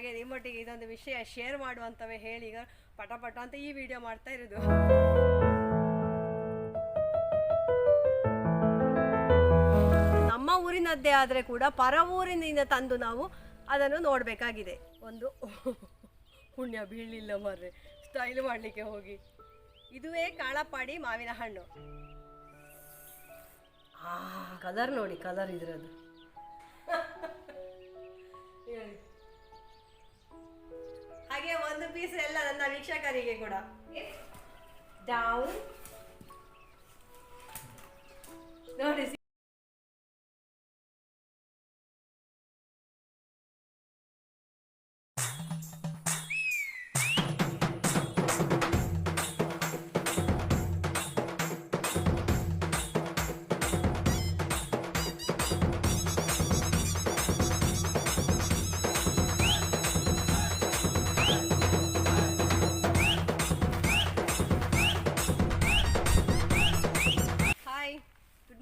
ಹಾಗೆ ನಿಮ್ಮೊಟ್ಟಿಗೆ ಇದೊಂದು ವಿಷಯ ಶೇರ್ ಮಾಡುವಂತವೇ ಹೇಳಿ ಈಗ ಪಟ ಪಟ ಅಂತ ಈ ವಿಡಿಯೋ ಮಾಡ್ತಾ ಇರೋದು. ನಮ್ಮ ಊರಿನದ್ದೇ ಆದರೆ ಕೂಡ ಪರ ಊರಿನಿಂದ ತಂದು ನಾವು ಅದನ್ನು ನೋಡಬೇಕಾಗಿದೆ. ಒಂದು ಪುಣ್ಯ ಬೀಳಲಿಲ್ಲ ಮರ್ರೆ, ಸ್ಟೈಲ್ ಮಾಡಲಿಕ್ಕೆ ಹೋಗಿ. ಇದುವೇ ಕಾಳಪ್ಪಾಡಿ ಮಾವಿನ ಹಣ್ಣು. ಕಲರ್ ನೋಡಿ, ಕಲರ್ ಇದ್ರದ್ದು. ಹಾಗೆ ಒಂದು ಪೀಸ್ ಎಲ್ಲ ನನ್ನ ವೀಕ್ಷಕರಿಗೆ ಕೂಡ ಡೌನ್ ನೋಡಿ.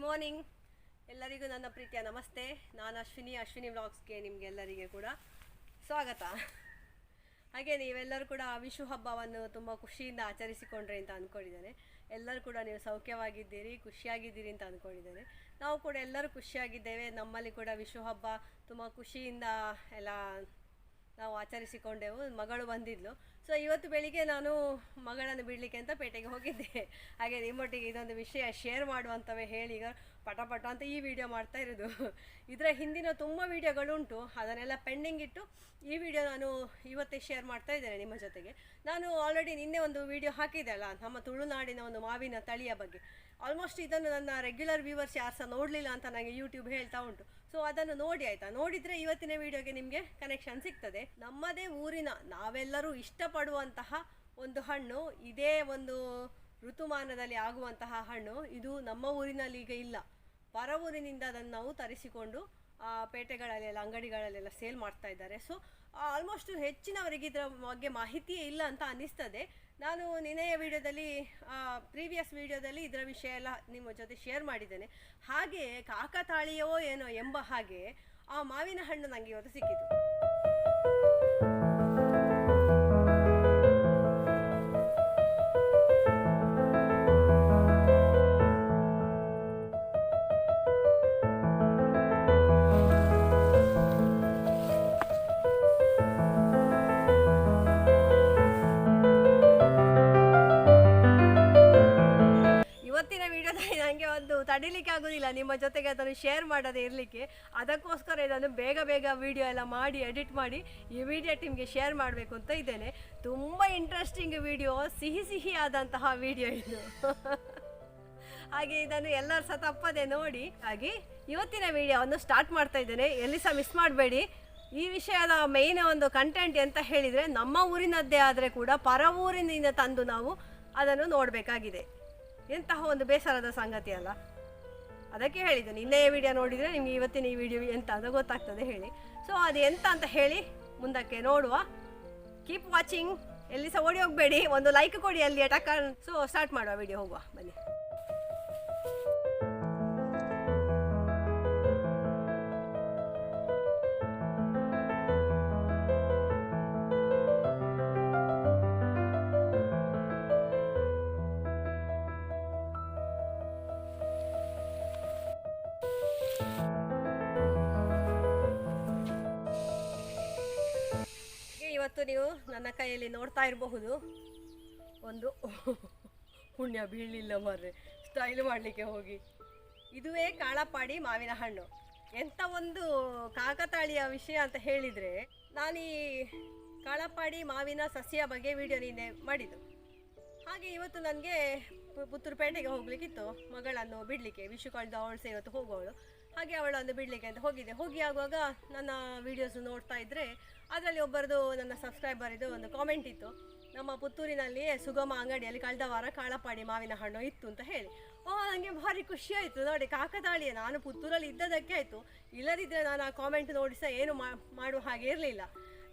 ಮಾರ್ನಿಂಗ್ ಎಲ್ಲರಿಗೂ ನನ್ನ ಪ್ರೀತಿಯ ನಮಸ್ತೆ. ನಾನು ಅಶ್ವಿನಿ ವ್ಲಾಗ್ಸ್ಗೆ ನಿಮಗೆಲ್ಲರಿಗೆ ಕೂಡ ಸ್ವಾಗತ. ಹಾಗೆ ನೀವೆಲ್ಲರೂ ಕೂಡ ವಿಷು ಹಬ್ಬವನ್ನು ತುಂಬ ಖುಷಿಯಿಂದ ಆಚರಿಸಿಕೊಂಡ್ರೆ ಅಂತ ಅಂದ್ಕೊಂಡಿದ್ದೇನೆ. ಎಲ್ಲರೂ ಕೂಡ ನೀವು ಸೌಖ್ಯವಾಗಿದ್ದೀರಿ, ಖುಷಿಯಾಗಿದ್ದೀರಿ ಅಂತ ಅಂದ್ಕೊಂಡಿದ್ದೇನೆ. ನಾವು ಕೂಡ ಎಲ್ಲರೂ ಖುಷಿಯಾಗಿದ್ದೇವೆ. ನಮ್ಮಲ್ಲಿ ಕೂಡ ವಿಷು ಹಬ್ಬ ತುಂಬ ಖುಷಿಯಿಂದ ಎಲ್ಲ ನಾವು ಆಚರಿಸಿಕೊಂಡೆವು. ಮಗಳು ಬಂದಿದ್ಲು. ಸೊ ಇವತ್ತು ಬೆಳಿಗ್ಗೆ ನಾನು ಮಗಳನ್ನು ಬಿಡಲಿಕ್ಕೆ ಅಂತ ಪೇಟೆಗೆ ಹೋಗಿದ್ದೆ. ಹಾಗೆ ನಿಮ್ಮೊಟ್ಟಿಗೆ ಇದೊಂದು ವಿಷಯ ಶೇರ್ ಮಾಡುವಂತವೇ ಹೇಳಿ ಈಗ ಪಟ ಪಟ ಅಂತ ಈ ವಿಡಿಯೋ ಮಾಡ್ತಾ ಇರೋದು. ಇದರ ಹಿಂದಿನ ತುಂಬ ವಿಡಿಯೋಗಳುಂಟು, ಅದನ್ನೆಲ್ಲ ಪೆಂಡಿಂಗ್ ಇಟ್ಟು ಈ ವಿಡಿಯೋ ನಾನು ಇವತ್ತೇ ಶೇರ್ ಮಾಡ್ತಾ ಇದ್ದೇನೆ ನಿಮ್ಮ ಜೊತೆಗೆ. ನಾನು ಆಲ್ರೆಡಿ ನಿನ್ನೆ ಒಂದು ವಿಡಿಯೋ ಹಾಕಿದ್ದೆ ಅಲ್ಲ, ನಮ್ಮ ತುಳುನಾಡಿನ ಒಂದು ಮಾವಿನ ತಳಿಯ ಬಗ್ಗೆ. ಆಲ್ಮೋಸ್ಟ್ ಇದನ್ನು ನನ್ನ ರೆಗ್ಯುಲರ್ ವ್ಯೂವರ್ಸ್ ಯಾರು ಸಹ ನೋಡಲಿಲ್ಲ ಅಂತ ನನಗೆ ಯೂಟ್ಯೂಬ್ ಹೇಳ್ತಾ ಉಂಟು. ಸೊ ಅದನ್ನು ನೋಡಿ ಆಯಿತಾ, ನೋಡಿದರೆ ಇವತ್ತಿನ ವಿಡಿಯೋಗೆ ನಿಮಗೆ ಕನೆಕ್ಷನ್ ಸಿಗ್ತದೆ. ನಮ್ಮದೇ ಊರಿನ ನಾವೆಲ್ಲರೂ ಇಷ್ಟಪಡುವಂತಹ ಒಂದು ಹಣ್ಣು, ಇದೇ ಒಂದು ಋತುಮಾನದಲ್ಲಿ ಆಗುವಂತಹ ಹಣ್ಣು. ಇದು ನಮ್ಮ ಊರಿನಲ್ಲಿ ಈಗ ಇಲ್ಲ, ಪರ ಊರಿನಿಂದ ಅದನ್ನು ನಾವು ತರಿಸಿಕೊಂಡು ಪೇಟೆಗಳಲ್ಲೆಲ್ಲ ಅಂಗಡಿಗಳಲ್ಲೆಲ್ಲ ಸೇಲ್ ಮಾಡ್ತಾ ಇದ್ದಾರೆ. ಸೊ ಆಲ್ಮೋಸ್ಟ್ ಹೆಚ್ಚಿನವರಿಗೆ ಇದರ ಬಗ್ಗೆ ಮಾಹಿತಿಯೇ ಇಲ್ಲ ಅಂತ ಅನ್ನಿಸ್ತದೆ. ನಾನು ನಿನ್ನೆಯ ವಿಡಿಯೋದಲ್ಲಿ ಪ್ರೀವಿಯಸ್ ವಿಡಿಯೋದಲ್ಲಿ ಇದರ ವಿಷಯ ಎಲ್ಲ ನಿಮ್ಮ ಜೊತೆ ಶೇರ್ ಮಾಡಿದ್ದೇನೆ. ಹಾಗೆ ಕಾಕತಾಳೀಯವೋ ಏನೋ ಎಂಬ ಹಾಗೆ ಆ ಮಾವಿನ ಹಣ್ಣು ನನಗೆ ಇವತ್ತು ಸಿಕ್ಕಿತು. ನನಗೆ ಒಂದು ತಡಿಲಿಕ್ಕೆ ಆಗೋದಿಲ್ಲ ನಿಮ್ಮ ಜೊತೆಗೆ ಅದನ್ನು ಶೇರ್ ಮಾಡದೇ ಇರಲಿಕ್ಕೆ. ಅದಕ್ಕೋಸ್ಕರ ಇದನ್ನು ಬೇಗ ವಿಡಿಯೋ ಎಲ್ಲ ಮಾಡಿ ಎಡಿಟ್ ಮಾಡಿ ಇಮಿಡಿಯೇಟ್ ನಿಮಗೆ ಶೇರ್ ಮಾಡಬೇಕು ಅಂತ ಇದ್ದೇನೆ. ತುಂಬ ಇಂಟ್ರೆಸ್ಟಿಂಗ್ ವಿಡಿಯೋ, ಸಿಹಿ ಆದಂತಹ ವಿಡಿಯೋ ಇದು. ಹಾಗೆ ಇದನ್ನು ಎಲ್ಲರೂ ಸಹ ತಪ್ಪದೆ ನೋಡಿ. ಹಾಗೆ ಇವತ್ತಿನ ವಿಡಿಯೋವನ್ನು ಸ್ಟಾರ್ಟ್ ಮಾಡ್ತಾ ಇದ್ದೇನೆ, ಎಲ್ಲಿ ಸಹ ಮಿಸ್ ಮಾಡಬೇಡಿ. ಈ ವಿಷಯದ ಮೇಯ್ನ್ ಒಂದು ಕಂಟೆಂಟ್ ಅಂತ ಹೇಳಿದರೆ, ನಮ್ಮ ಊರಿನದ್ದೇ ಆದರೆ ಕೂಡ ಪರ ಊರಿನಿಂದ ತಂದು ನಾವು ಅದನ್ನು ನೋಡಬೇಕಾಗಿದೆ. ಎಂತಹ ಒಂದು ಬೇಸರದ ಸಂಗತಿ ಅಲ್ಲ. ಅದಕ್ಕೆ ಹೇಳಿದ್ದು, ನಿನ್ನೆಯ ವಿಡಿಯೋ ನೋಡಿದರೆ ನಿಮಗೆ ಇವತ್ತಿನ ಈ ವಿಡಿಯೋ ಎಂತ ಅಂತ ಗೊತ್ತಾಗ್ತದೆ ಹೇಳಿ. ಸೊ ಅದು ಎಂತ ಅಂತ ಹೇಳಿ ಮುಂದಕ್ಕೆ ನೋಡುವ. ಕೀಪ್ ವಾಚಿಂಗ್, ಎಲ್ಲಿ ಸಹ ಓಡಿ ಹೋಗಬೇಡಿ, ಒಂದು ಲೈಕ್ ಕೊಡಿ ಅಲ್ಲಿ ಟಕ್ಕ. ಸೊ ಸ್ಟಾರ್ಟ್ ಮಾಡುವ, ವಿಡಿಯೋ ಹೋಗುವ ಬನ್ನಿ. ಇವತ್ತು ನೀವು ನನ್ನ ಕೈಯಲ್ಲಿ ನೋಡ್ತಾ ಇರಬಹುದು, ಒಂದು ಪುಣ್ಯ ಬೀಳಲಿಲ್ಲ ಮರ್ರೆ, ಸ್ಟೈಲ್ ಮಾಡಲಿಕ್ಕೆ ಹೋಗಿ. ಇದುವೇ ಕಾಳಪ್ಪಾಡಿ ಮಾವಿನ ಹಣ್ಣು. ಎಂಥ ಒಂದು ಕಾಕತಾಳೀಯ ವಿಷಯ ಅಂತ ಹೇಳಿದರೆ, ನಾನು ಈ ಕಾಳಪ್ಪಾಡಿ ಮಾವಿನ ಸಸ್ಯ ಬಗ್ಗೆ ವಿಡಿಯೋ ನಿನ್ನೆ ಮಾಡಿದ್ದು. ಹಾಗೆ ಇವತ್ತು ನನಗೆ ಪುತ್ತೂರು ಪೇಟೆಗೆ ಹೋಗ್ಲಿಕ್ಕಿತ್ತು, ಮಗಳನ್ನು ಬಿಡಲಿಕ್ಕೆ. ವಿಷು ಕಳೆದು ಅವಳು ಸಹ ಇವತ್ತು ಹೋಗೋವಳು. ಹಾಗೆ ಅವಳನ್ನು ಬಿಡಲಿಕ್ಕೆ ಅಂತ ಹೋಗಿ ಆಗುವಾಗ ನನ್ನ ವೀಡಿಯೋಸ್ ನೋಡ್ತಾ ಇದ್ದರೆ ಅದರಲ್ಲಿ ಒಬ್ಬರದು, ನನ್ನ ಸಬ್ಸ್ಕ್ರೈಬರಿದು ಒಂದು ಕಾಮೆಂಟ್ ಇತ್ತು, ನಮ್ಮ ಪುತ್ತೂರಿನಲ್ಲಿ ಸುಗಮ ಅಂಗಡಿಯಲ್ಲಿ ಕಳೆದ ವಾರ ಕಾಳಪ್ಪಾಡಿ ಮಾವಿನ ಹಣ್ಣು ಇತ್ತು ಅಂತ ಹೇಳಿ. ನನಗೆ ಭಾರಿ ಖುಷಿ ಆಯಿತು. ನೋಡಿ, ಕಾಕತಾಳೀಯ, ನಾನು ಪುತ್ತೂರಲ್ಲಿ ಇದ್ದದಕ್ಕೆ ಆಯಿತು, ಇಲ್ಲದಿದ್ದರೆ ನಾನು ಆ ಕಾಮೆಂಟ್ ನೋಡಿ ಸಹ ಏನು ಮಾಡುವ ಹಾಗೆ ಇರಲಿಲ್ಲ.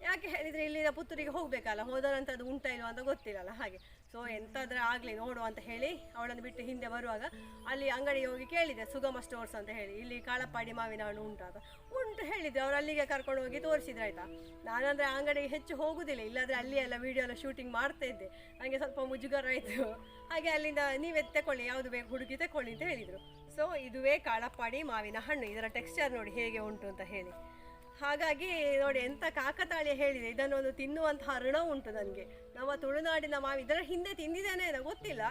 ಯಾಕೆ ಹೇಳಿದರೆ ಇಲ್ಲಿನ ಪುತ್ತೂರಿಗೆ ಹೋಗಬೇಕಲ್ಲ, ಹೋದ ನಂತರ ಅದು ಉಂಟ ಇಲ್ವ ಅಂತ ಗೊತ್ತಿಲ್ಲಲ್ಲ ಹಾಗೆ. ಸೊ ಎಂತಾದ್ರೆ ಆಗಲಿ ನೋಡುವ ಅಂತ ಹೇಳಿ ಅವಳನ್ನು ಬಿಟ್ಟು ಹಿಂದೆ ಬರುವಾಗ ಅಲ್ಲಿ ಅಂಗಡಿಗೆ ಹೋಗಿ ಕೇಳಿದೆ, ಸುಗಮ ಸ್ಟೋರ್ಸ್ ಅಂತ ಹೇಳಿ, ಇಲ್ಲಿ ಕಾಳಪ್ಪಾಡಿ ಮಾವಿನ ಹಣ್ಣು ಉಂಟು ಹೇಳಿದ್ರು. ಅವ್ರು ಅಲ್ಲಿಗೆ ಕರ್ಕೊಂಡು ಹೋಗಿ ತೋರಿಸಿದ್ರು ಆಯಿತಾ. ನಾನಂದರೆ ಆ ಅಂಗಡಿಗೆ ಹೆಚ್ಚು ಹೋಗುವುದಿಲ್ಲ, ಇಲ್ಲಾಂದರೆ ಅಲ್ಲಿ ಎಲ್ಲ ವೀಡಿಯೋ ಎಲ್ಲ ಶೂಟಿಂಗ್ ಮಾಡ್ತಾ ಇದ್ದೆ, ನನಗೆ ಸ್ವಲ್ಪ ಮುಜುಗರ ಆಯಿತು. ಹಾಗೆ ಅಲ್ಲಿಂದ ನೀವೇ ತಗೊಳ್ಳಿ, ಯಾವುದು ಬೇಕು ಹುಡುಗಿ ತಗೊಳ್ಳಿ ಅಂತ ಹೇಳಿದರು. ಸೊ ಇದುವೇ ಕಾಳಪ್ಪಾಡಿ ಮಾವಿನ ಹಣ್ಣು, ಇದರ ಟೆಕ್ಸ್ಚರ್ ನೋಡಿ ಹೇಗೆ ಉಂಟು ಅಂತ ಹೇಳಿ. ಹಾಗಾಗಿ ನೋಡಿ ಎಂಥ ಕಾಕತಾಳೀಯ ಹೇಳಿದೆ, ಇದನ್ನೊಂದು ತಿನ್ನುವಂತಹ ಋಣ ಉಂಟು ನನಗೆ. ನಮ್ಮ ತುಳುನಾಡಿನ ಮಾವಿ ಇದರ ಹಿಂದೆ ತಿಂದಿದ್ದೇನೆ ಗೊತ್ತಿಲ್ಲ,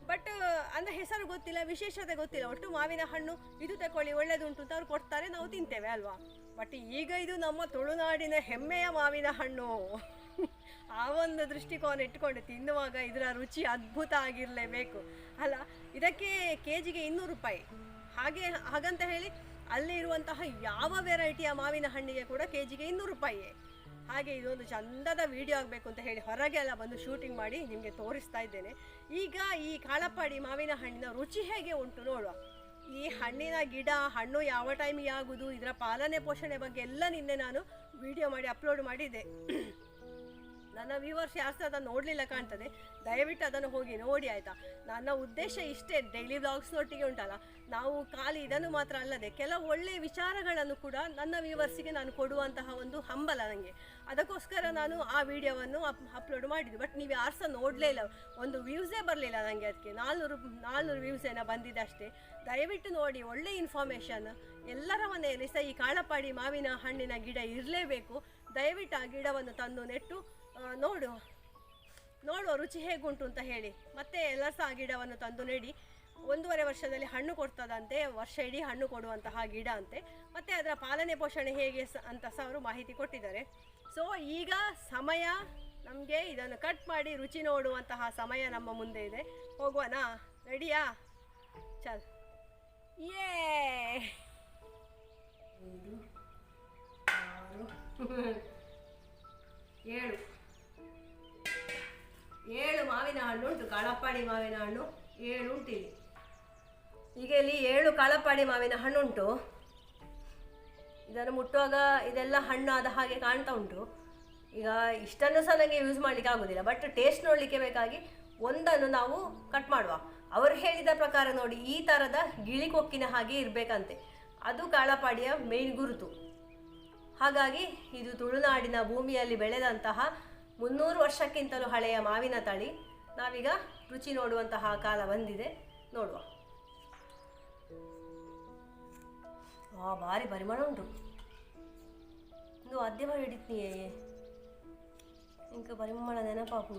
ಬಟ್ ಅಂದರೆ ಹೆಸರು ಗೊತ್ತಿಲ್ಲ, ವಿಶೇಷತೆ ಗೊತ್ತಿಲ್ಲ. ಒಟ್ಟು ಮಾವಿನ ಹಣ್ಣು ಇದು ತಗೊಳ್ಳಿ ಒಳ್ಳೇದುಂಟು ಅಂತ ಅವ್ರು ಕೊಡ್ತಾರೆ, ನಾವು ತಿಂತೇವೆ ಅಲ್ವಾ. ಬಟ್ ಈಗ ಇದು ನಮ್ಮ ತುಳುನಾಡಿನ ಹೆಮ್ಮೆಯ ಮಾವಿನ ಹಣ್ಣು. ಆ ಒಂದು ದೃಷ್ಟಿಕೋನ ಇಟ್ಕೊಂಡು ತಿನ್ನುವಾಗ ಇದರ ರುಚಿ ಅದ್ಭುತ ಆಗಿರಲೇಬೇಕು ಅಲ್ಲ. ಇದಕ್ಕೆ ಕೆಜಿಗೆ 200 ರೂಪಾಯಿ. ಹಾಗಂತ ಹೇಳಿ ಅಲ್ಲಿ ಇರುವಂತಹ ಯಾವ ವೆರೈಟಿಯ ಮಾವಿನ ಹಣ್ಣಿಗೆ ಕೂಡ ಕೆಜಿಗೆ 200 ರೂಪಾಯಿ. ಹಾಗೆ ಇದೊಂದು ಚಂದದ ವಿಡಿಯೋ ಆಗಬೇಕು ಅಂತ ಹೇಳಿ ಹೊರಗೆ ಎಲ್ಲ ಬಂದು ಶೂಟಿಂಗ್ ಮಾಡಿ ನಿಮಗೆ ತೋರಿಸ್ತಾ ಇದ್ದೇನೆ. ಈಗ ಈ ಕಾಳಪ್ಪಾಡಿ ಮಾವಿನ ಹಣ್ಣಿನ ರುಚಿ ಹೇಗೆ ಉಂಟು ನೋಡುವ. ಈ ಹಣ್ಣಿನ ಗಿಡ, ಹಣ್ಣು ಯಾವ ಟೈಮಿಗೆ ಆಗುವುದು, ಇದರ ಪಾಲನೆ ಪೋಷಣೆ ಬಗ್ಗೆ ಎಲ್ಲ ನಿನ್ನೆ ನಾನು ವಿಡಿಯೋ ಮಾಡಿ ಅಪ್ಲೋಡ್ ಮಾಡಿದ್ದೆ. ನನ್ನ ವ್ಯೂವರ್ಸ್ ಯಾರು ಸಹ ಅದನ್ನು ನೋಡಲಿಲ್ಲ ಕಾಣ್ತದೆ, ದಯವಿಟ್ಟು ಅದನ್ನು ಹೋಗಿ ನೋಡಿ ಆಯಿತಾ. ನನ್ನ ಉದ್ದೇಶ ಇಷ್ಟೇ, ಡೈಲಿ ವ್ಲಾಗ್ಸ್ನೊಟ್ಟಿಗೆ ಉಂಟಲ್ಲ, ನಾವು ಖಾಲಿ ಇದನ್ನು ಮಾತ್ರ ಅಲ್ಲದೆ ಕೆಲವು ಒಳ್ಳೆಯ ವಿಚಾರಗಳನ್ನು ಕೂಡ ನನ್ನ ವ್ಯೂವರ್ಸಿಗೆ ನಾನು ಕೊಡುವಂತಹ ಒಂದು ಹಂಬಲ ನನಗೆ. ಅದಕ್ಕೋಸ್ಕರ ನಾನು ಆ ವಿಡಿಯೋವನ್ನು ಅಪ್ಲೋಡ್ ಮಾಡಿದ್ದು. ಬಟ್ ನೀವು ಯಾರು ಸಹ ನೋಡಲೇ ಇಲ್ಲ, ಒಂದು ವ್ಯೂಸೇ ಬರಲಿಲ್ಲ ನನಗೆ. ಅದಕ್ಕೆ 400 ವ್ಯೂಸ್ ಏನೋ ಬಂದಿದೆ ಅಷ್ಟೇ. ದಯವಿಟ್ಟು ನೋಡಿ, ಒಳ್ಳೆ ಇನ್ಫಾರ್ಮೇಷನ್. ಎಲ್ಲರ ಮನೆಯಲ್ಲಿ ಸಹ ಈ ಕಾಳಪ್ಪಾಡಿ ಮಾವಿನ ಹಣ್ಣಿನ ಗಿಡ ಇರಲೇಬೇಕು. ದಯವಿಟ್ಟು ಆ ಗಿಡವನ್ನು ತಂದು ನೆಟ್ಟು ನೋಡುವ ರುಚಿ ಹೇಗುಂಟು ಅಂತ ಹೇಳಿ. ಮತ್ತೆ ಎಲ್ಲರೂ ಸಹ ಆ ಗಿಡವನ್ನು ತಂದು ನೆಡಿ. 1.5 ವರ್ಷದಲ್ಲಿ ಹಣ್ಣು ಕೊಡ್ತದಂತೆ, ವರ್ಷ ಇಡೀ ಹಣ್ಣು ಕೊಡುವಂತಹ ಗಿಡ ಅಂತೆ. ಮತ್ತು ಅದರ ಪಾಲನೆ ಪೋಷಣೆ ಹೇಗೆ ಅಂತ ಸಹ ಅವರು ಮಾಹಿತಿ ಕೊಟ್ಟಿದ್ದಾರೆ. ಸೊ ಈಗ ಸಮಯ ನಮಗೆ ಇದನ್ನು ಕಟ್ ಮಾಡಿ ರುಚಿ ನೋಡುವಂತಹ ಸಮಯ ನಮ್ಮ ಮುಂದೆ ಇದೆ. ಹೋಗುವನಾ? ರೆಡಿಯಾ? ಚಲ್ ಯೇ 5 6 7 ಮಾವಿನ ಹಣ್ಣು ಉಂಟು. ಕಾಳಪ್ಪಾಡಿ ಮಾವಿನ ಹಣ್ಣು 7 ಉಂಟು ಇಲ್ಲಿ. ಈಗ ಇಲ್ಲಿ 7 ಕಾಳಪ್ಪಾಡಿ ಮಾವಿನ ಹಣ್ಣು ಉಂಟು. ಇದನ್ನು ಮುಟ್ಟುವಾಗ ಇದೆಲ್ಲ ಹಣ್ಣು ಆದ ಹಾಗೆ ಕಾಣ್ತಾ ಉಂಟು. ಈಗ ಇಷ್ಟನ್ನು ಸಹ ನನಗೆ ಯೂಸ್ ಮಾಡಲಿಕ್ಕೆ ಆಗೋದಿಲ್ಲ, ಬಟ್ ಟೇಸ್ಟ್ ನೋಡಲಿಕ್ಕೆ ಬೇಕಾಗಿ ಒಂದನ್ನು ನಾವು ಕಟ್ ಮಾಡುವ. ಅವರು ಹೇಳಿದ ಪ್ರಕಾರ ನೋಡಿ, ಈ ಥರದ ಗಿಳಿಕೊಕ್ಕಿನ ಹಾಗೆ ಇರಬೇಕಂತೆ. ಅದು ಕಾಳಪ್ಪಾಡಿಯ ಮೇನ್ ಗುರುತು. ಹಾಗಾಗಿ ಇದು ತುಳುನಾಡಿನ ಭೂಮಿಯಲ್ಲಿ ಬೆಳೆದಂತಹ 300 ವರ್ಷಕ್ಕಿಂತಲೂ ಹಳೆಯ ಮಾವಿನ ತಳಿ. ನಾವೀಗ ರುಚಿ ನೋಡುವಂತಹ ಕಾಲ ಬಂದಿದೆ, ನೋಡುವ. ಭಾರಿ ಪರಿಮಳ ಉಂಟು. ಇದು ಅದ್ದೆ ಮಾಡಿ ಹಿಡಿತೀಯೇ ಇಂಕ ಪರಿಮಳ ನೆನಪಾಪು.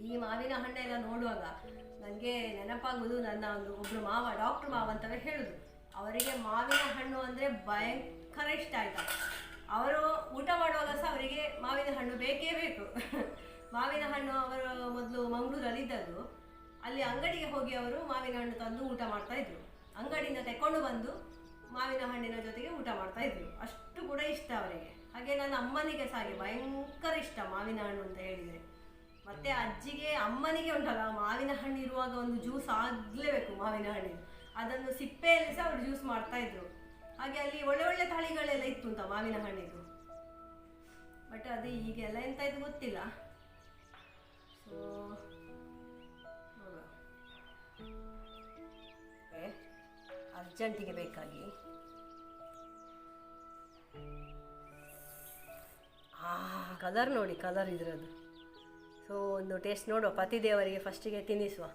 ಈ ಮಾವಿನ ಹಣ್ಣೆಲ್ಲ ನೋಡುವಾಗ ನನಗೆ ನೆನಪಾಗುವುದು ನನ್ನ ಒಬ್ಬರು ಮಾವ, ಡಾಕ್ಟರ್ ಮಾವ ಅಂತವೇ ಹೇಳುದು. ಅವರಿಗೆ ಮಾವಿನ ಹಣ್ಣು ಅಂದರೆ ಭಯಂಕರ ಇಷ್ಟ ಆಯ್ತಾ. ಅವರು ಊಟ ಮಾಡುವಾಗ ಸಹ ಅವರಿಗೆ ಮಾವಿನ ಹಣ್ಣು ಬೇಕೇ ಬೇಕು. ಮಾವಿನ ಹಣ್ಣು ಅವರು ಮೊದಲು ಮಂಗಳೂರಲ್ಲಿ ಇದ್ದದ್ದು, ಅಲ್ಲಿ ಅಂಗಡಿಗೆ ಹೋಗಿ ಅವರು ಮಾವಿನ ಹಣ್ಣು ತಂದು ಊಟ ಮಾಡ್ತಾ ಇದ್ರು. ಅಂಗಡಿಯಿಂದ ತೆಕೊಂಡು ಬಂದು ಮಾವಿನ ಹಣ್ಣಿನ ಜೊತೆಗೆ ಊಟ ಮಾಡ್ತಾ ಇದ್ರು. ಅಷ್ಟು ಕೂಡ ಇಷ್ಟ ಅವರಿಗೆ. ಹಾಗೆ ನನ್ನ ಅಮ್ಮನಿಗೆ ಸಹ ಹಾಗೆ ಭಯಂಕರ ಇಷ್ಟ ಮಾವಿನ ಹಣ್ಣು ಅಂತ ಹೇಳಿದರೆ. ಮತ್ತೆ ಅಜ್ಜಿಗೆ, ಅಮ್ಮನಿಗೆ ಉಂಟಲ್ಲ, ಮಾವಿನ ಹಣ್ಣು ಇರುವಾಗ ಒಂದು ಜ್ಯೂಸ್ ಆಗಲೇಬೇಕು ಮಾವಿನ ಹಣ್ಣಿನ. ಅದನ್ನು ಸಿಪ್ಪೆಯಲ್ಲಿ ಸಹ ಅವರು ಜ್ಯೂಸ್ ಮಾಡ್ತಾ ಇದ್ರು. ಹಾಗೆ ಅಲ್ಲಿ ಒಳ್ಳೆ ಒಳ್ಳೆ ತಳಿಗಳೆಲ್ಲ ಇತ್ತು ಅಂತ ಮಾವಿನ ಹಣ್ಣಿದ್ದು. ಬಟ್ ಅದು ಈಗೆಲ್ಲ ಎಂತ ಇದು ಗೊತ್ತಿಲ್ಲ. ಸೊ ಅರ್ಜೆಂಟಿಗೆ ಬೇಕಾಗಿ ಕಲರ್ ನೋಡಿ, ಕಲರ್ ಇದ್ರದ್ದು. ಸೊ ಒಂದು ಟೇಸ್ಟ್ ನೋಡುವ. ಪತಿದೇವರಿಗೆ ಫಸ್ಟಿಗೆ ತಿನ್ನಿಸುವ.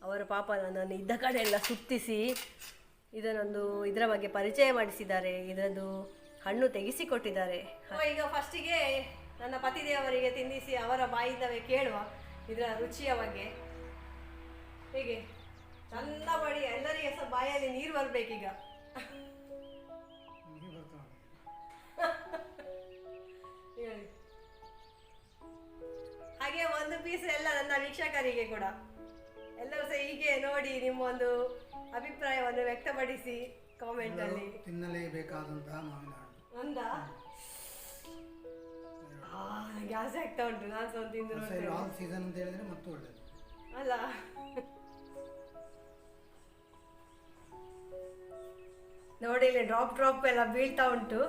ಅವರು ಪಾಪ ನನ್ನನ್ನು ಇದ್ದ ಕಡೆ ಎಲ್ಲ ಸುತ್ತಿಸಿ ಇದನ್ನೊಂದು ಇದರ ಬಗ್ಗೆ ಪರಿಚಯ ಮಾಡಿಸಿದ್ದಾರೆ, ಇದರದ್ದು ಹಣ್ಣು ತೆಗೆಸಿಕೊಟ್ಟಿದ್ದಾರೆ. ಈಗ ಫಸ್ಟಿಗೆ ನನ್ನ ಪತಿದೇವರಿಗೆ ತಿನ್ನಿಸಿ ಅವರ ಬಾಯಿಂದವೇ ಕೇಳುವ ಇದರ ರುಚಿಯ ಬಗ್ಗೆ. ಹೇಗೆ ಚಂದ ಮಾಡಿ ಎಲ್ಲರಿಗೆ ಸಹ ಬಾಯಲ್ಲಿ ನೀರು ಬರಬೇಕೀಗ. ಹಾಗೆ ಒಂದು ಪೀಸ್ ಎಲ್ಲ ನನ್ನ ವೀಕ್ಷಕರಿಗೆ ಕೂಡ ಎಲ್ಲರೂ ಸಹ ಹೀಗೆ ನೋಡಿ ನಿಮ್ಮ ಒಂದು ಅಭಿಪ್ರಾಯವನ್ನು ವ್ಯಕ್ತಪಡಿಸಿ ಕಾಮೆಂಟ್ ಅಲ್ಲಿ. ತಿನ್ನಲೇಬೇಕಾದಂತಹ ಮಾವಿನ ಹಣ್ಣು ಅಂದ ಗ್ಯಾಸ್ ಆಗ್ತಾ ಉಂಟು. ನಾನು ಸಹ ತಿಂದು ಆಲ್ ಸೀಸನ್ ಅಂತ ಹೇಳಿದ್ರೆ ಮತ್ತೆ ಒಳ್ಳೇದು ಅಲ್ಲ. ನೋಡಿ ಇಲ್ಲಿ ಡ್ರಾಪ್ ಡ್ರಾಪ್ ಎಲ್ಲ ಬೀಳ್ತಾ ಉಂಟು.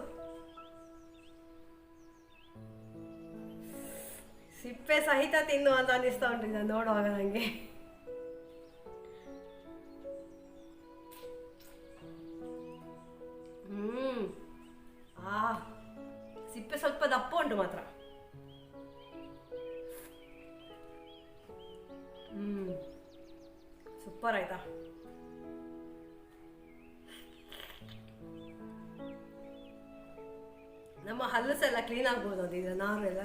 ಸಿಪ್ಪೆ ಸಹಿತ ತಿನ್ನು ಅಂತ ಅನ್ನಿಸ್ತಾ ಉಂಟು ಇದನ್ನು ನೋಡುವಾಗ ನನಗೆ. ಸಿಪ್ಪೆ ಸ್ವಲ್ಪ ದಪ್ಪ ಉಂಟು ಮಾತ್ರ. ಸೂಪರ್ ಆಯ್ತಾ. ನಮ್ಮ ಹಲ್ಲು ಸಹ ಎಲ್ಲ ಕ್ಲೀನ್ ಆಗ್ಬೋದು ಅದು ಈಗ ನಾರು ಎಲ್ಲ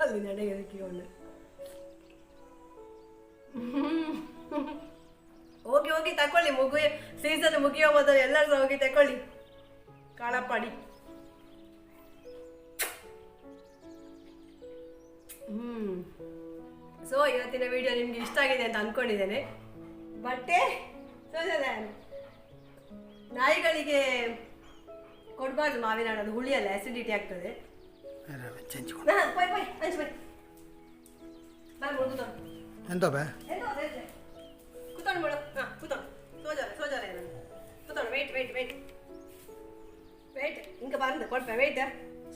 ಅಲ್ಲಿ ನಡೆಯೋದಕ್ಕಿಕೊಂಡು. ಹೋಗಿ ಹೋಗಿ ತಕೊಳ್ಳಿ, ಸೀಸನ್ ಮುಗಿಯೋ ಮೊದಲು ಎಲ್ಲರೂ ಹೋಗಿ ತಕೊಳ್ಳಿ ಕಾಳಪ್ಪಾಡಿ. ಸೊ ಇವತ್ತಿನ ವಿಡಿಯೋ ನಿಮ್ಗೆ ಇಷ್ಟ ಆಗಿದೆ ಅಂತ ಅನ್ಕೊಂಡಿದ್ದೇನೆ. ಬಟ್ಟೆ ನಾಯಿಗಳಿಗೆ ಕೊಡಬಾರ್ದು ಮಾವಿನ ಹಣ್ಣು, ಅದು ಹುಳಿ ಅಲ್ಲ, ಆಸಿಡಿಟಿ ಆಗ್ತದೆ. ಎಂತ ಕೂತ್ಕೊಂಡು ಮೇಡಮ್, ಕೂತ್ಕೊಂಡು ಸೋಜಾರ ಕೂತ್ಕೊಂಡು ವೆಯ್ಟ್ ವೆಯ್ಟ್ ವೆಯ್ಟ್ ವೆಯ್ಟ್ ಇಂಕ ಬಂದು ಕೊಡ್ಪೆ ವೆಯ್ಟ್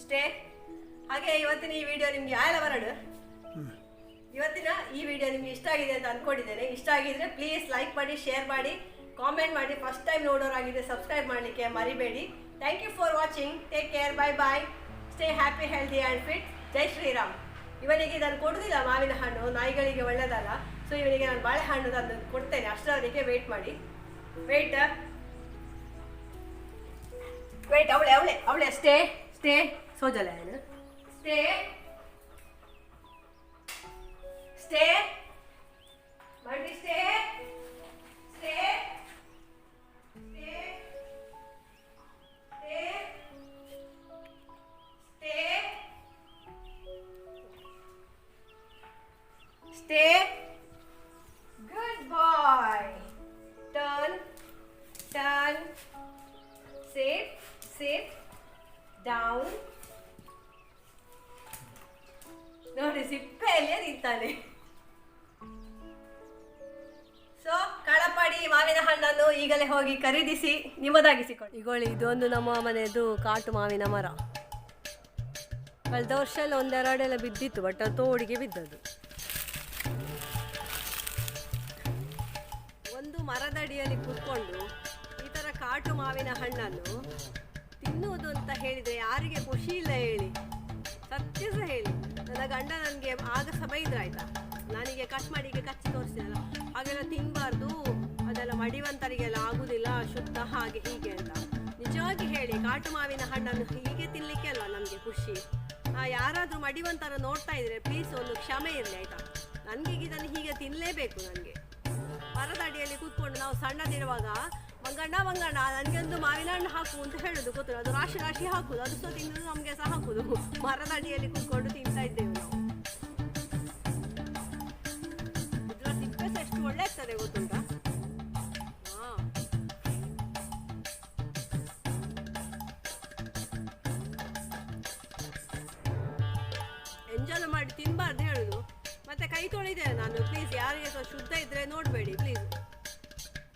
ಸ್ಟೇ. ಹಾಗೆ ಇವತ್ತಿನ ಈ ವಿಡಿಯೋ ನಿಮ್ಗೆ ಯಾರೆಲ್ಲ ಬರಡು, ಇವತ್ತಿನ ಈ ವಿಡಿಯೋ ನಿಮ್ಗೆ ಇಷ್ಟ ಆಗಿದೆ ಅಂತ ಅನ್ಕೊಂಡಿದ್ದೇನೆ. ಇಷ್ಟ ಆಗಿದ್ರೆ ಪ್ಲೀಸ್ ಲೈಕ್ ಮಾಡಿ, ಶೇರ್ ಮಾಡಿ, ಕಾಮೆಂಟ್ ಮಾಡಿ. ಫಸ್ಟ್ ಟೈಮ್ ನೋಡೋರಾಗಿದ್ರೆ ಸಬ್ಸ್ಕ್ರೈಬ್ ಮಾಡಲಿಕ್ಕೆ ಮರಿಬೇಡಿ. Thank you for watching. Take care. Bye bye. Stay happy, healthy and fit. ಜೈ ಶ್ರೀರಾಮ್. ಇವನಿಗೆ ನಾನು ಕೊಡುವುದಿಲ್ಲ ಮಾವಿನ ಹಣ್ಣು, ನಾಯಿಗಳಿಗೆ ಒಳ್ಳೆಯದಲ್ಲ. ಸೊ ಇವನಿಗೆ ನಾನು ಬಾಳೆಹಣ್ಣು ತಂದು ಕೊಡ್ತೇನೆ, ಅಷ್ಟರವರೆಗೆ ವೆಯ್ಟ್ ಮಾಡಿ. ವೆಯ್ಟ್ ವೆಯ್ಟ್ ಅವಳೆ ಸ್ಟೇ ಸ್ಟೇ ಸೋಜಲ್ಲ ಸ್ಟೇ ಸ್ಟೇ ಮಾಡಿ stay stay Stay. Good boy. Turn. Sit. Down. ನೋಡಿ ಸಿಪ್ಪೆಯಲ್ಲೇ ನಿಂತಾನೆ. ಸೊ ಕಾಳಪ್ಪಾಡಿ ಮಾವಿನ ಹಣ್ಣನ್ನು ಈಗಲೇ ಹೋಗಿ ಖರೀದಿಸಿ ನಿಮ್ಮದಾಗಿಸಿಕೊಳ್ಳಿ. ಈಗೋಳಿ ಇದೊಂದು ನಮ್ಮ ಮನೆಯದು ಕಾಟು ಮಾವಿನ ಮರ. ಕಳೆದ ವರ್ಷ ಎಲ್ಲ ಒಂದೆರಡೆಲ್ಲ ಬಿದ್ದಿತ್ತು, ಬಟ್ ಅದು ತೋಡಿಗೆ ಬಿದ್ದದ್ದು. ಒಂದು ಮರದಡಿಯಲ್ಲಿ ಕೂತ್ಕೊಂಡು ಈ ಥರ ಕಾಟು ಮಾವಿನ ಹಣ್ಣನ್ನು ತಿನ್ನುವುದು ಅಂತ ಹೇಳಿದರೆ ಯಾರಿಗೆ ಖುಷಿ ಇಲ್ಲ ಹೇಳಿ, ಸತ್ಯ ಸಹ ಹೇಳಿ. ನನ್ನ ಗಂಡ ನನಗೆ ಆಗ ಸಹ ಬೈದ್ರಾಯ್ತಾ, ನನಗೆ ಕಟ್ ಮಾಡಿ ಈಗ ಕಚ್ಚಿ ತೋರಿಸಿದಲ್ಲ, ಹಾಗೆಲ್ಲ ತಿನ್ನಬಾರ್ದು, ಅದೆಲ್ಲ ಮಡಿವಂತರಿಗೆಲ್ಲ ಆಗುದಿಲ್ಲ, ಶುದ್ಧ ಹಾಗೆ ಹೀಗೆ ಅಂತ. ನಿಜವಾಗಿ ಹೇಳಿ, ಕಾಟು ಮಾವಿನ ಹಣ್ಣನ್ನು ಹೀಗೆ ತಿನ್ನಲಿಕ್ಕೆ ಅಲ್ಲ ನಮಗೆ ಖುಷಿ. ಯಾರಾದರೂ ಮಡಿವಂತರ ನೋಡ್ತಾ ಇದ್ರೆ ಪ್ಲೀಸ್ ಒಂದು ಕ್ಷಮೆ ಇರಲಿ ಆಯಿತಾ. ನನಗೆ ಇದನ್ನು ಹೀಗೆ ತಿನ್ನಲೇಬೇಕು. ನನಗೆ ಮರದ ಅಡಿಯಲ್ಲಿ ಕೂತ್ಕೊಂಡು ನಾವು ಸಣ್ಣದಿರುವಾಗ ಮಂಗಣ್ಣ ನನಗೊಂದು ಮಾವಿನ ಹಣ್ಣು ಹಾಕು ಅಂತ ಹೇಳೋದು, ಗೊತ್ತಿಲ್ಲ, ಅದು ರಾಶಿ ರಾಶಿ ಹಾಕುದು, ಅದು ಸಹ ತಿನ್ನೋದು, ನಮಗೆ ಸಹ ಹಾಕುದು. ಮರದ ಅಡಿಯಲ್ಲಿ ಕೂತ್ಕೊಂಡು ತಿಂತಾ ಇದ್ದೇವೆ ನಾವು. ಇದರ ಸಿಪ್ಪೆ ಸಹ ಎಷ್ಟು ಒಳ್ಳೆ ಆಗ್ತದೆ ಗೊತ್ತುಂಟಾ. ಎಂಜಾಯ್ ಮಾಡಿ ತಿನ್ನಬಾರ್ದು ಹೇಳುದು. ಮತ್ತೆ ಕೈ ತೊಳಿದ್ದೇನೆ ನಾನು, ಪ್ಲೀಸ್ ಯಾರಿಗೆ ಸಹ ಶುದ್ಧ ಇದ್ರೆ ನೋಡಬೇಡಿ ಪ್ಲೀಸ್.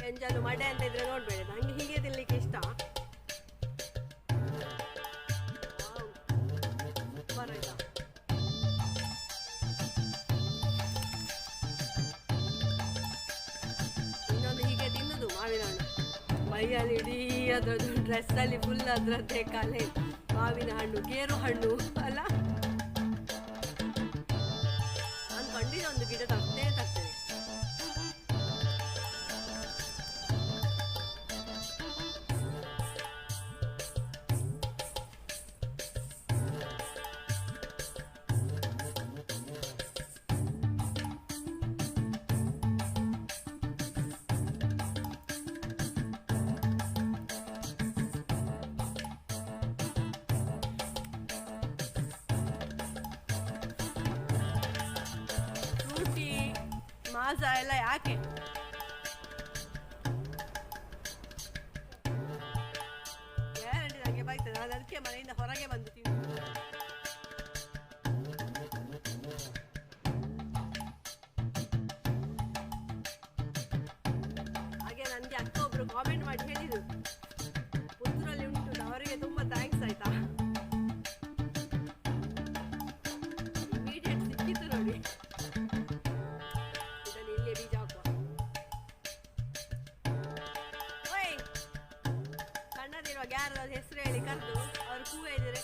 ಎಂಜಲು ಮಡೆ ಅಂತ ಇದ್ರೆ ನೋಡಬೇಡಿ, ನನಗೆ ಹೀಗೆ ತಿನ್ನಲಿಕ್ಕೆ ಇಷ್ಟ. ಇನ್ನೊಂದು ಹೀಗೆ ತಿನ್ನುದು ಮಾವಿನ ಹಣ್ಣು, ಮೈಯಲ್ಲಿ ಇಡೀ ಅದ್ರದ್ದು ಡ್ರೆಸ್ಸಲ್ಲಿ ಫುಲ್ ಅದರದ್ದೇ ಕಲೆ. ಮಾವಿನ ಹಣ್ಣು, ಗೇರು ಹಣ್ಣು ಅಲ್ಲ. ನಾನು ಖಂಡಿತ ಒಂದು ಗಿಡ ತರ್ತೇನೆ. ಮಾಸ ಎಲ್ಲ ಯಾಕೆ? ಗ್ಯಾರಂಟಿ ನನಗೆ ಬೈತದೆ, ನಾನು ಅದಕ್ಕೆ ಮನೆಯಿಂದ ಹೊರಗೆ ಬಂದು ತಿಂದು. ಹಾಗೆ ನನಗೆ ಅಕ್ಕ ಒಬ್ರು ಕಾಮೆಂಟ್ ಮಾಡಿ ಹೇಳಿದ್ರು, ಪುತ್ರ ಸರಿ. ಇದನ್ನು ಇಲ್ಲೇ ಬೀಜ ಹಾಕುವ. ಓಯ್, ಸಣ್ಣದಿರುವಾಗ ಯಾರಾದ್ರೂ ಹೆಸರು ಹೇಳಿ ಕರೆದು ಅವ್ರು ಹೂ ಹೇಳಿದ್ರೆ